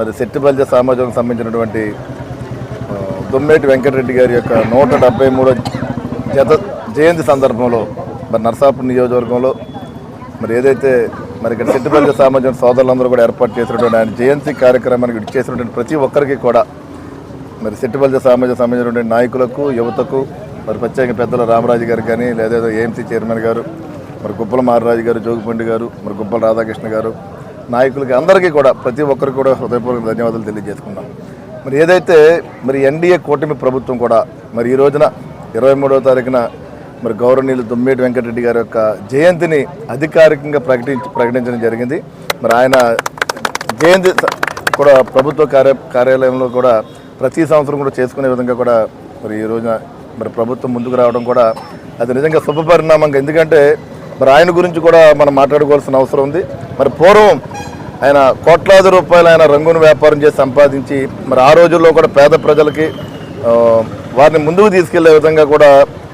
మరి సెట్టిబల్జ సమాజానికి సంబంధించినటువంటి దొమ్మేటి వెంకటరెడ్డి గారి యొక్క 173వ జయంతి సందర్భంలో మరి నరసాపురం నియోజకవర్గంలో మరి ఏదైతే మరి ఇక్కడ సెట్టిబల్జ సమాజం సోదరులందరూ కూడా ఏర్పాటు చేసినటువంటి ఆయన జయంతి కార్యక్రమానికి ఇచ్చేసినటువంటి ప్రతి ఒక్కరికి కూడా మరి సెట్టిబల్జ సమాజం సంబంధించినటువంటి నాయకులకు యువతకు మరి ప్రత్యేక పెద్దల రామరాజు గారు కానీ లేదా ఏఎంసీ చైర్మన్ గారు మరి గుబ్బల మారరాజు గారు జోగిపండి గారు మరి గుబ్బల రాధాకృష్ణ గారు నాయకులకి అందరికీ కూడా ప్రతి ఒక్కరికి కూడా హృదయపూర్వక ధన్యవాదాలు తెలియజేసుకున్నాం. మరి ఏదైతే మరి ఎన్డీఏ కూటమి ప్రభుత్వం కూడా మరి ఈ రోజున 23వ తారీఖున మరి గౌరవనీయులు దొమ్మేటి వెంకటరెడ్డి గారి యొక్క జయంతిని అధికారికంగా ప్రకటించడం జరిగింది. మరి ఆయన జయంతి కూడా ప్రభుత్వ కార్యాలయంలో కూడా ప్రతి సంవత్సరం కూడా చేసుకునే విధంగా కూడా మరి ఈ రోజున మరి ప్రభుత్వం ముందుకు రావడం కూడా అది నిజంగా శుభపరిణామంగా. ఎందుకంటే మరి ఆయన గురించి కూడా మనం మాట్లాడుకోవాల్సిన అవసరం ఉంది. మరి పూర్వం ఆయన కోట్లాది రూపాయలు ఆయన రంగును వ్యాపారం చేసి సంపాదించి మరి ఆ రోజుల్లో కూడా పేద ప్రజలకి వారిని ముందుకు తీసుకెళ్లే విధంగా కూడా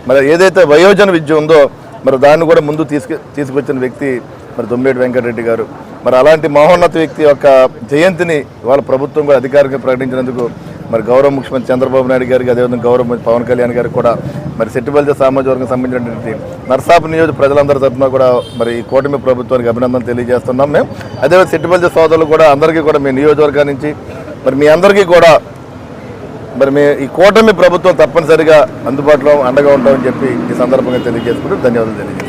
మరి ఏదైతే వయోజన విద్య ఉందో మరి దాన్ని కూడా ముందు తీసుకొచ్చిన వ్యక్తి మరి దొమ్మేటి వెంకటరెడ్డి గారు. మరి అలాంటి మహోన్నత వ్యక్తి యొక్క జయంతిని వాళ్ళ ప్రభుత్వం కూడా అధికారికంగా ప్రకటించినందుకు మరి గౌరవ ముఖ్యమంత్రి చంద్రబాబు నాయుడు గారికి అదేవిధంగా గౌరవ పవన్ కళ్యాణ్ గారికి కూడా మరి సెట్టిబల్జ సామాజిక వర్గం సంబంధించినటువంటి నరసాపురం నియోజక ప్రజలందరి తరఫున కూడా మరి ఈ కూటమి ప్రభుత్వానికి అభినందనలు తెలియజేస్తున్నాం. మేము అదేవిధంగా సెట్టిబల్జ సోదరులు కూడా అందరికీ కూడా మీ నియోజకవర్గం నుంచి మరి మీ అందరికీ కూడా మరి ఈ కూటమి ప్రభుత్వం తప్పనిసరిగా అందుబాటులో అండగా ఉంటామని చెప్పి ఈ సందర్భంగా తెలియజేసుకుంటూ ధన్యవాదాలు తెలియజేస్తాం.